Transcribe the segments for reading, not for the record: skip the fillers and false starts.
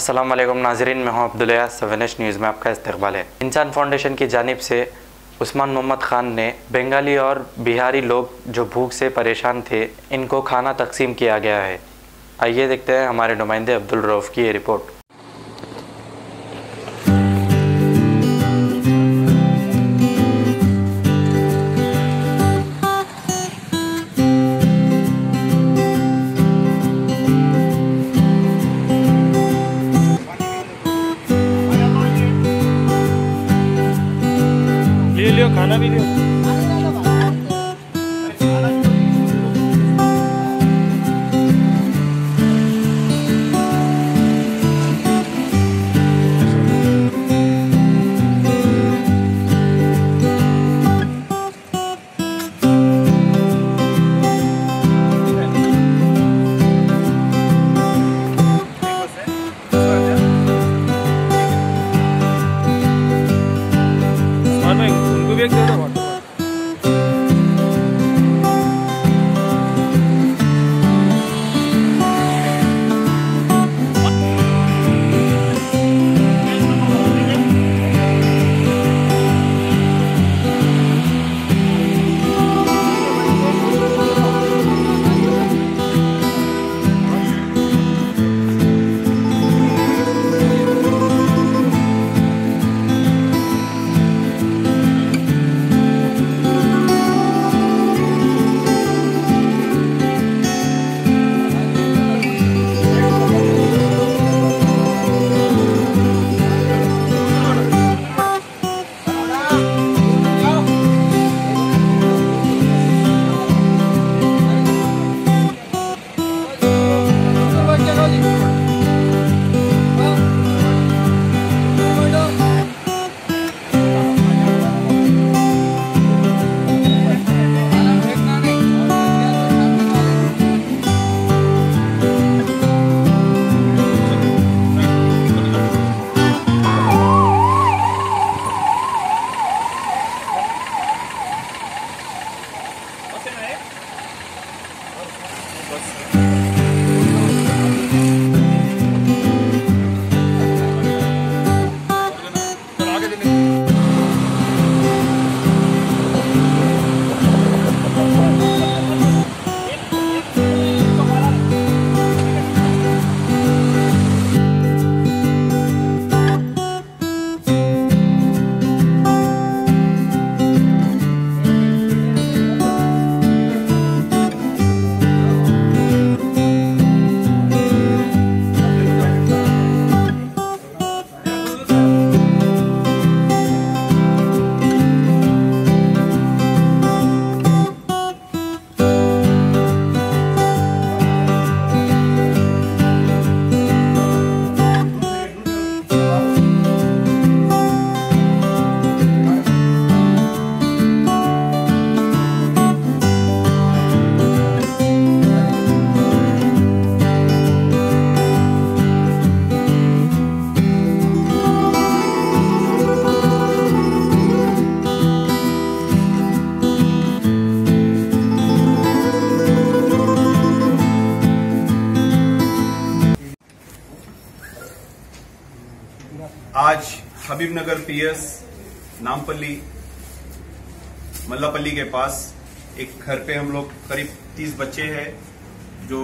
अस्सलाम वालेकुम नाज़रीन, मैं हूं अब्दुल सवेनिश न्यूज़ में आपका इस्तकबाल है। इंसान फाउंडेशन की जानिब से उस्मान मोहम्मद ख़ान ने बंगाली और बिहारी लोग जो भूख से परेशान थे इनको खाना तकसीम किया गया है। आइए देखते हैं हमारे नुमाइंदे अब्दुल रऊफ़ की ये रिपोर्ट। लियो खाना भी लियो। उनको भी एक दे दो। आज हबीबनगर पीएस नामपल्ली मल्लापल्ली के पास एक घर पे हम लोग करीब 30 बच्चे हैं जो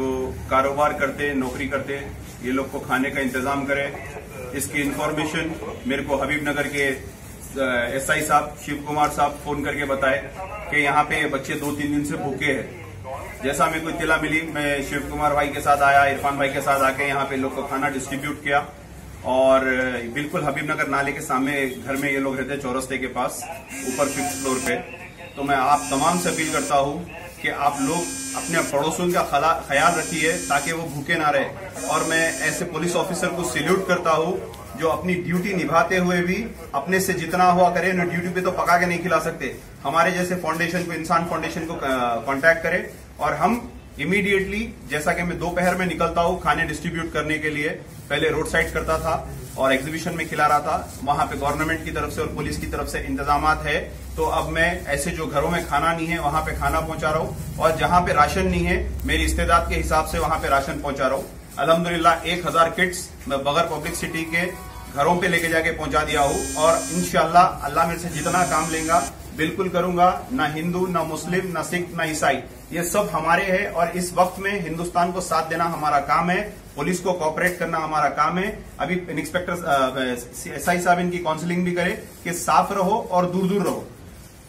कारोबार करते, नौकरी करते, ये लोग को खाने का इंतजाम करें। इसकी इंफॉर्मेशन मेरे को हबीबनगर के एसआई साहब शिव कुमार साहब फोन करके बताए कि यहाँ पे बच्चे 2-3 दिन से भूखे हैं। जैसा मेरे को इत्तला मिली, मैं शिव कुमार भाई के साथ आया, इरफान भाई के साथ आके यहाँ पे लोग को खाना डिस्ट्रीब्यूट किया और बिल्कुल हबीबनगर नाले के सामने घर में ये लोग रहते हैं, चौरस्ते के पास ऊपर 5th फ्लोर पे। तो मैं आप तमाम से अपील करता हूँ कि आप लोग अपने पड़ोसियों का ख्याल रखिए ताकि वो भूखे ना रहे। और मैं ऐसे पुलिस ऑफिसर को सैल्यूट करता हूँ जो अपनी ड्यूटी निभाते हुए भी अपने से जितना हुआ करे ना, ड्यूटी पे तो पका के नहीं खिला सकते। हमारे जैसे फाउंडेशन को, इंसान फाउंडेशन को कांटेक्ट करें और हम इमीडिएटली, जैसा कि मैं दोपहर में निकलता हूँ खाने डिस्ट्रीब्यूट करने के लिए, पहले रोड साइड करता था और एग्जीबिशन में खिला रहा था, वहां पे गवर्नमेंट की तरफ से और पुलिस की तरफ से इंतजामात है। तो अब मैं ऐसे जो घरों में खाना नहीं है वहां पे खाना पहुंचा रहा हूं और जहां पे राशन नहीं है मेरी इस्तेदाद के हिसाब से वहां पे राशन पहुंचा रहा हूं। अल्हम्दुलिल्लाह 1000 किट्स मैं बगैर पब्लिसिटी के घरों पे लेके जाके पहुंचा दिया हूँ और इंशाल्लाह अल्लाह मेरे से जितना काम लेगा बिल्कुल करूंगा। ना हिंदू, ना मुस्लिम, ना सिख, ना ईसाई, ये सब हमारे हैं और इस वक्त में हिंदुस्तान को साथ देना हमारा काम है, पुलिस को कोऑपरेट करना हमारा काम है। अभी इंस्पेक्टर एसआई साहब इनकी काउंसलिंग भी करे कि साफ रहो और दूर दूर रहो।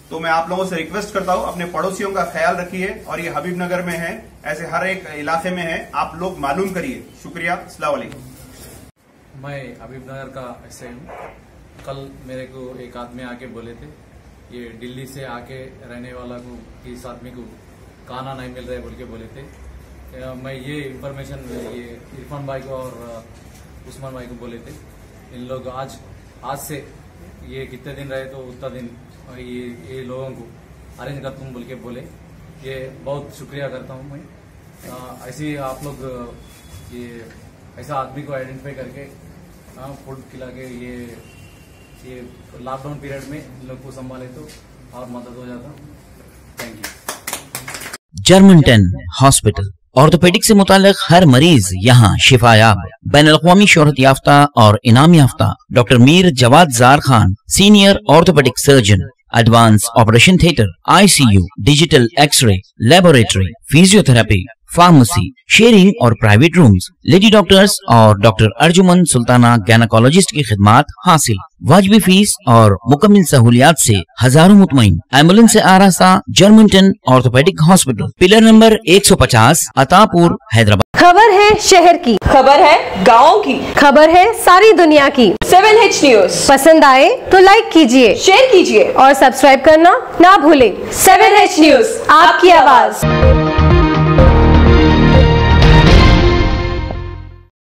तो मैं आप लोगों से रिक्वेस्ट करता हूं अपने पड़ोसियों का ख्याल रखिए और ये हबीबनगर में है, ऐसे हर एक इलाके में है, आप लोग मालूम करिए। शुक्रिया, अस्सलाम वालेकुम। मैं हबीबनगर का एसआई हूँ। कल मेरे को एक आदमी आके बोले थे ये दिल्ली से आके रहने वाला को इस आदमी को खाना नहीं मिल रहा है बोल के बोले थे। मैं ये इन्फॉर्मेशन ये इरफान भाई को और उस्मान भाई को बोले थे। इन लोग आज से ये कितने दिन रहे तो उतना दिन ये लोगों को अरेंज कर तुम बोल के बोले। ये बहुत शुक्रिया करता हूँ मैं। ऐसे ही आप लोग ये ऐसा आदमी को आइडेंटिफाई करके फूड खिला के ये लॉकडाउन पीरियड में इन लोग को संभाले तो और मदद हो जाता। Thank you. Germanton hospital orthopaedic से मुताल्लिक हर मरीज यहाँ शिफायाब। बैनुल-अक़वामी शोहरत याफ्ता और इनाम याफ्ता doctor Mir Jawad Zar Khan, senior orthopaedic surgeon, advance operation theatre, ICU, digital x-ray, laboratory, physiotherapy, pharmacy, sharing और प्राइवेट रूम्स, लेडी डॉक्टर्स और डॉक्टर अर्जुमन सुल्ताना गायनेकोलॉजिस्ट की खिदमात हासिल। वाजिबी फीस और मुकम्मल सहूलियात से हजारों मुतमईन। एम्बुलेंस से आरास्ता Germanton orthopaedic hospital, pillar number 150, Attapur, Hyderabad. खबर है शहर की, खबर है गाँव की, खबर है सारी दुनिया की। 7H न्यूज पसंद आए तो लाइक कीजिए, शेयर कीजिए और सब्सक्राइब करना ना भूलें। 7H न्यूज, आपकी आवाज।